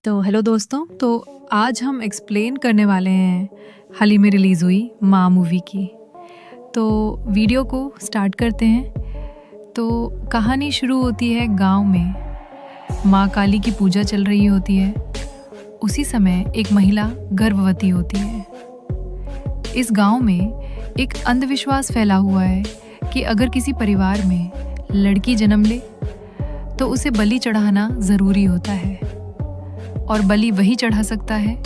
तो हेलो दोस्तों, तो आज हम एक्सप्लेन करने वाले हैं हाल ही में रिलीज़ हुई माँ मूवी की। तो वीडियो को स्टार्ट करते हैं। तो कहानी शुरू होती है गांव में। माँ काली की पूजा चल रही होती है। उसी समय एक महिला गर्भवती होती है। इस गांव में एक अंधविश्वास फैला हुआ है कि अगर किसी परिवार में लड़की जन्म ले तो उसे बलि चढ़ाना ज़रूरी होता है, और बलि वही चढ़ा सकता है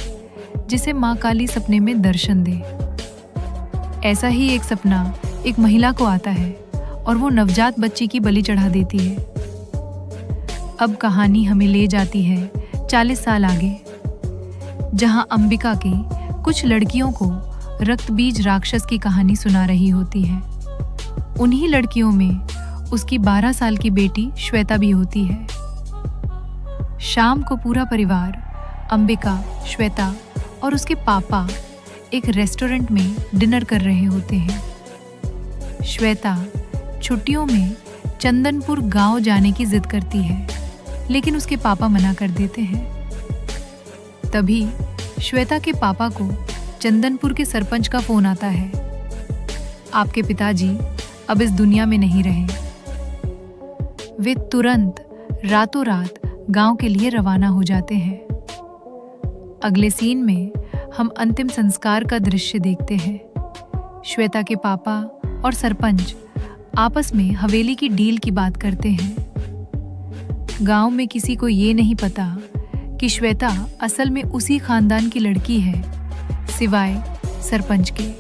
जिसे माँ काली सपने में दर्शन दे। ऐसा ही एक सपना एक महिला को आता है और वो नवजात बच्ची की बलि चढ़ा देती है। अब कहानी हमें ले जाती है 40 साल आगे, जहाँ अंबिका की कुछ लड़कियों को रक्तबीज राक्षस की कहानी सुना रही होती है। उन्हीं लड़कियों में उसकी 12 साल की बेटी श्वेता भी होती है। शाम को पूरा परिवार, अंबिका, श्वेता और उसके पापा एक रेस्टोरेंट में डिनर कर रहे होते हैं। श्वेता छुट्टियों में चंदनपुर गांव जाने की जिद करती है, लेकिन उसके पापा मना कर देते हैं। तभी श्वेता के पापा को चंदनपुर के सरपंच का फोन आता है। आपके पिताजी अब इस दुनिया में नहीं रहे। वे तुरंत रातों रात गांव के लिए रवाना हो जाते हैं। अगले सीन में हम अंतिम संस्कार का दृश्य देखते हैं। श्वेता के पापा और सरपंच आपस में हवेली की डील की बात करते हैं। गांव में किसी को ये नहीं पता कि श्वेता असल में उसी खानदान की लड़की है, सिवाय सरपंच के।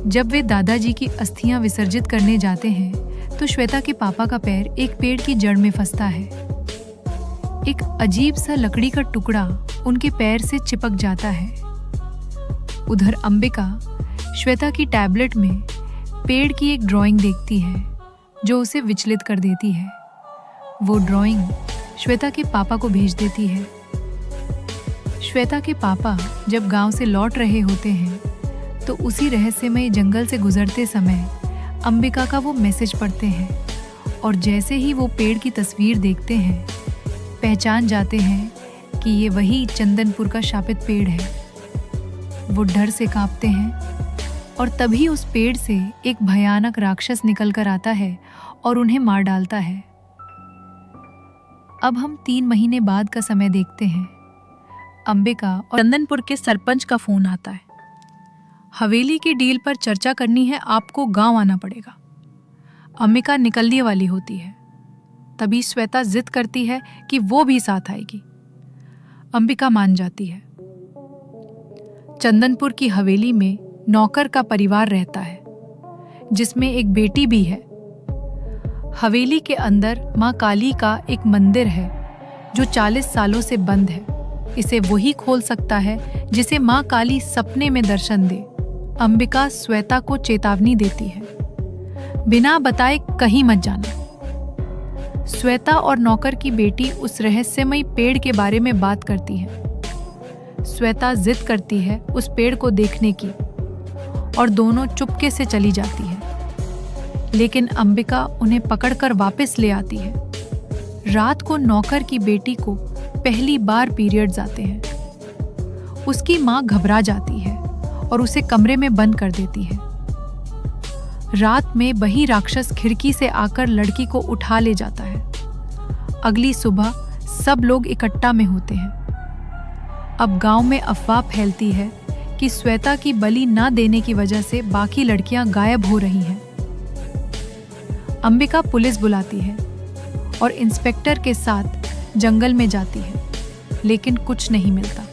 जब वे दादाजी की अस्थियां विसर्जित करने जाते हैं तो श्वेता के पापा का पैर एक पेड़ की जड़ में फंसता है। एक अजीब सा लकड़ी का टुकड़ा उनके पैर से चिपक जाता है। उधर अंबिका श्वेता की टैबलेट में पेड़ की एक ड्राइंग देखती है जो उसे विचलित कर देती है। वो ड्राइंग श्वेता के पापा को भेज देती है। श्वेता के पापा जब गांव से लौट रहे होते हैं तो उसी रहस्यमय जंगल से गुजरते समय अंबिका का वो मैसेज पढ़ते हैं, और जैसे ही वो पेड़ की तस्वीर देखते हैं पहचान जाते हैं कि ये वही चंदनपुर का शापित पेड़ है। वो डर से कांपते हैं और तभी उस पेड़ से एक भयानक राक्षस निकल कर आता है और उन्हें मार डालता है। अब हम 3 महीने बाद का समय देखते हैं। अंबिका और चंदनपुर के सरपंच का फोन आता है। हवेली की डील पर चर्चा करनी है, आपको गांव आना पड़ेगा। अंबिका निकलने वाली होती है। तभी श्वेता जिद करती है कि वो भी साथ आएगी। अंबिका मान जाती है। चंदनपुर की हवेली में नौकर का परिवार रहता है, जिसमें एक बेटी भी है। हवेली के अंदर माँ काली का एक मंदिर है जो 40 सालों से बंद है। इसे वही खोल सकता है जिसे माँ काली सपने में दर्शन दे। अंबिका श्वेता को चेतावनी देती है, बिना बताए कहीं मत जाना। श्वेता और नौकर की बेटी उस रहस्यमयी पेड़ के बारे में बात करती है। श्वेता जिद करती है उस पेड़ को देखने की, और दोनों चुपके से चली जाती है। लेकिन अंबिका उन्हें पकड़कर वापस ले आती है। रात को नौकर की बेटी को पहली बार पीरियड्स आते हैं। उसकी माँ घबरा जाती है और उसे कमरे में बंद कर देती है। रात में वही राक्षस खिड़की से आकर लड़की को उठा ले जाता है। अगली सुबह सब लोग इकट्ठा में होते हैं। अब गांव में अफवाह फैलती है कि श्वेता की बलि ना देने की वजह से बाकी लड़कियां गायब हो रही हैं। अंबिका पुलिस बुलाती है और इंस्पेक्टर के साथ जंगल में जाती है, लेकिन कुछ नहीं मिलता।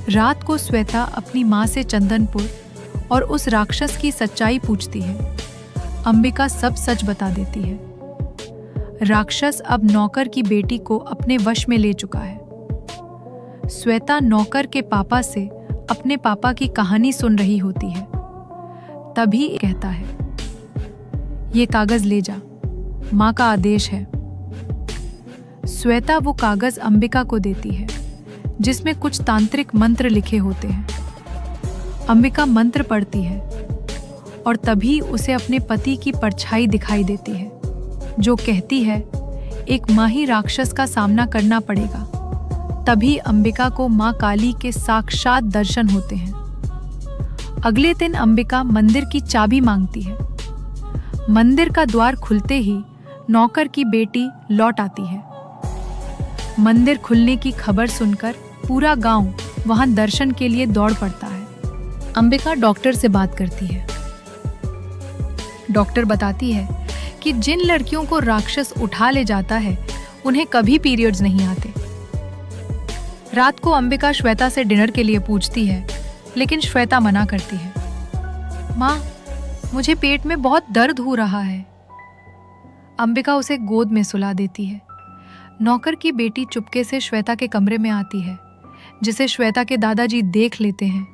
रात को श्वेता अपनी माँ से चंदनपुर और उस राक्षस की सच्चाई पूछती है। अंबिका सब सच बता देती है। राक्षस अब नौकर की बेटी को अपने वश में ले चुका है। श्वेता नौकर के पापा से अपने पापा की कहानी सुन रही होती है। तभी कहता है, ये कागज ले जा, माँ का आदेश है। श्वेता वो कागज अंबिका को देती है, जिसमें कुछ तांत्रिक मंत्र लिखे होते हैं। अंबिका मंत्र पढ़ती है और तभी उसे अपने पति की परछाई दिखाई देती है, जो कहती है एक माही राक्षस का सामना करना पड़ेगा। तभी अंबिका को मां काली के साक्षात दर्शन होते हैं। अगले दिन अंबिका मंदिर की चाबी मांगती है। मंदिर का द्वार खुलते ही नौकर की बेटी लौट आती है। मंदिर खुलने की खबर सुनकर पूरा गांव वहां दर्शन के लिए दौड़ पड़ता है। अंबिका डॉक्टर से बात करती है। डॉक्टर बताती है कि जिन लड़कियों को राक्षस उठा ले जाता है उन्हें कभी पीरियड्स नहीं आते। रात को अंबिका श्वेता से डिनर के लिए पूछती है, लेकिन श्वेता मना करती है। माँ, मुझे पेट में बहुत दर्द हो रहा है। अंबिका उसे गोद में सुला देती है। नौकर की बेटी चुपके से श्वेता के कमरे में आती है, जिसे श्वेता के दादाजी देख लेते हैं।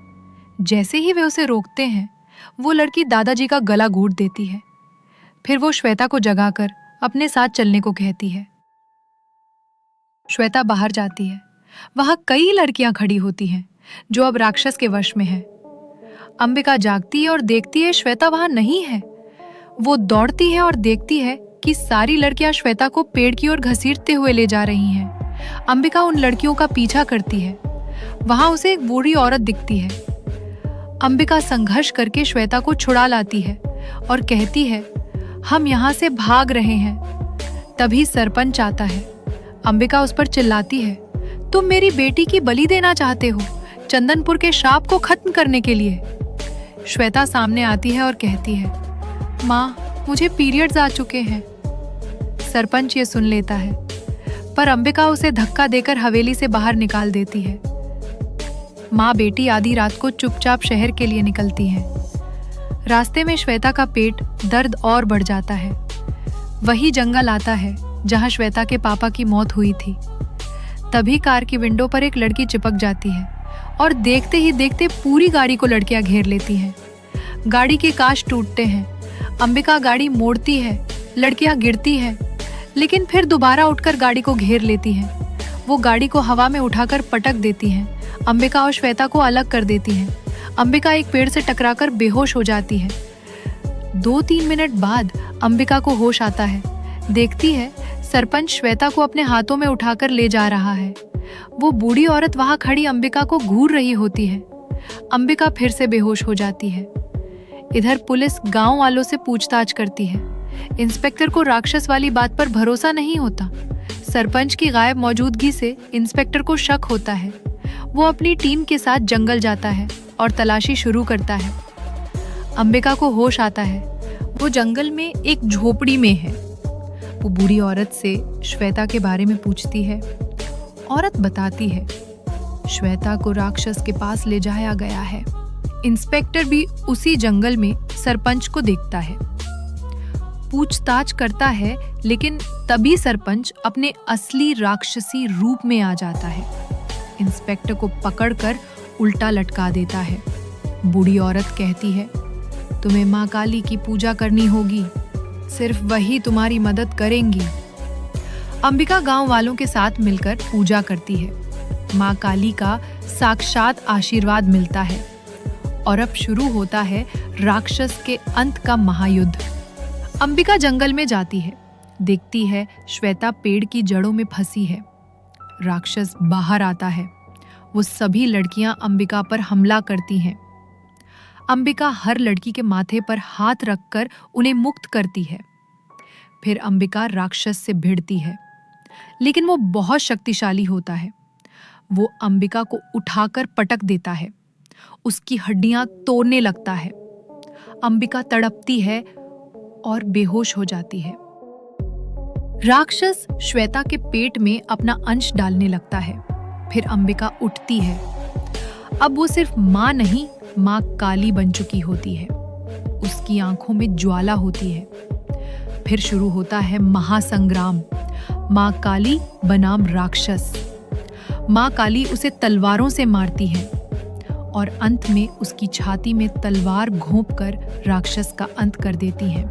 जैसे ही वे उसे रोकते हैं, वो लड़की दादाजी का गला घोंट देती है। फिर वो श्वेता को जगाकर अपने साथ चलने को कहती है। श्वेता बाहर जाती है। वहां कई लड़कियां खड़ी होती हैं जो अब राक्षस के वश में हैं। अंबिका जागती है और देखती है श्वेता वहां नहीं है। वो दौड़ती है और देखती है कि सारी लड़कियां श्वेता को पेड़ की ओर घसीटते हुए ले जा रही हैं। अंबिका उन लड़कियों का पीछा करती है। वहां उसे एक बूढ़ी औरत दिखती है। अंबिका संघर्ष करके श्वेता को छुड़ा लाती है और कहती है, हम यहाँ से भाग रहे हैं। तभी सरपंच आता है। अंबिका उस पर चिल्लाती है, तुम मेरी बेटी की बलि देना चाहते हो, चंदनपुर के श्राप को खत्म करने के लिए। श्वेता सामने आती है और कहती है, माँ, मुझे पीरियड्स आ चुके हैं। सरपंच ये सुन लेता है, पर अंबिका उसे धक्का देकर हवेली से बाहर निकाल देती है। माँ बेटी आधी रात को चुपचाप शहर के लिए निकलती हैं। रास्ते में श्वेता का पेट दर्द और बढ़ जाता है। वही जंगल आता है जहाँ श्वेता के पापा की मौत हुई थी। तभी कार की विंडो पर एक लड़की चिपक जाती है और देखते ही देखते पूरी गाड़ी को लड़कियां घेर लेती हैं। गाड़ी के कांच टूटते हैं। अंबिका गाड़ी मोड़ती है, लड़कियां गिरती हैं, लेकिन फिर दोबारा उठकर गाड़ी को घेर लेती हैं। वो गाड़ी को हवा में उठाकर पटक देती हैं। अंबिका और श्वेता को अलग कर देती हैं। अंबिका एक पेड़ से टकराकर बेहोश हो जाती है। 2-3 मिनट बाद अंबिका को होश आता है। देखती है सरपंच श्वेता को अपने हाथों में उठाकर ले जा रहा है। वो बूढ़ी औरत वहां खड़ी अंबिका को घूर रही होती है। अंबिका फिर से बेहोश हो जाती है। इधर पुलिस गांव वालों से पूछताछ करती है। इंस्पेक्टर को राक्षस वाली बात पर भरोसा नहीं होता। सरपंच की गायब मौजूदगी से इंस्पेक्टर को शक होता है। वो अपनी टीम के साथ जंगल जाता है और तलाशी शुरू करता है। अंबिका को होश आता है। वो जंगल में एक झोपड़ी में है। वो बूढ़ी औरत से श्वेता के बारे में पूछती है। औरत बताती है, श्वेता को राक्षस के पास ले जाया गया है। इंस्पेक्टर भी उसी जंगल में सरपंच को देखता है। पूछताछ करता है, लेकिन तभी सरपंच अपने असली राक्षसी रूप में आ जाता है। इंस्पेक्टर को पकड़कर उल्टा लटका देता है। बूढ़ी औरत कहती है, तुम्हें माँ काली की पूजा करनी होगी, सिर्फ वही तुम्हारी मदद करेंगी। अंबिका गांव वालों के साथ मिलकर पूजा करती है। माँ काली का साक्षात आशीर्वाद मिलता है और अब शुरू होता है राक्षस के अंत का महायुद्ध। अंबिका जंगल में जाती है। देखती है श्वेता पेड़ की जड़ों में फंसी है। राक्षस बाहर आता है। वो सभी लड़कियां अंबिका पर हमला करती हैं। अंबिका हर लड़की के माथे पर हाथ रखकर उन्हें मुक्त करती है। फिर अंबिका राक्षस से भिड़ती है, लेकिन वो बहुत शक्तिशाली होता है। वो अंबिका को उठाकर पटक देता है। उसकी हड्डियां तोड़ने लगता है। अंबिका तड़पती है और बेहोश हो जाती है। राक्षस श्वेता के पेट में अपना अंश डालने लगता है। फिर अंबिका उठती है। अब वो सिर्फ माँ नहीं, माँ काली बन चुकी होती है। उसकी आंखों में ज्वाला होती है। फिर शुरू होता है महासंग्राम। माँ काली बनाम राक्षस। माँ काली उसे तलवारों से मारती है और अंत में उसकी छाती में तलवार घोंपकर राक्षस का अंत कर देती है।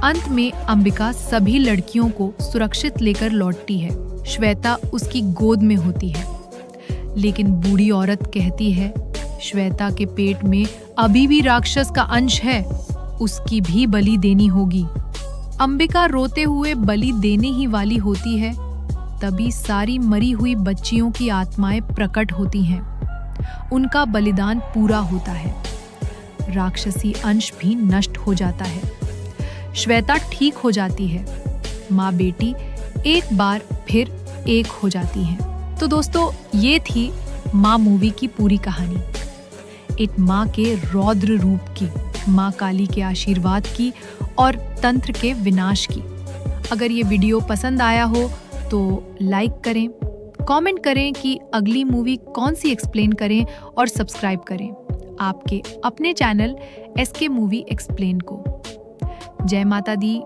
अंत में अंबिका सभी लड़कियों को सुरक्षित लेकर लौटती है। श्वेता उसकी गोद में होती है, लेकिन बूढ़ी औरत कहती है, श्वेता के पेट में अभी भी राक्षस का अंश है, उसकी भी बलि देनी होगी। अंबिका रोते हुए बलि देने ही वाली होती है, तभी सारी मरी हुई बच्चियों की आत्माएं प्रकट होती हैं। उनका बलिदान पूरा होता है। राक्षसी अंश भी नष्ट हो जाता है। श्वेता ठीक हो जाती है। माँ बेटी एक बार फिर एक हो जाती हैं। तो दोस्तों, ये थी माँ मूवी की पूरी कहानी। एक माँ के रौद्र रूप की, माँ काली के आशीर्वाद की और तंत्र के विनाश की। अगर ये वीडियो पसंद आया हो तो लाइक करें, कमेंट करें कि अगली मूवी कौन सी एक्सप्लेन करें और सब्सक्राइब करें आपके अपने चैनल SK मूवी एक्सप्लेन को। जय माता दी,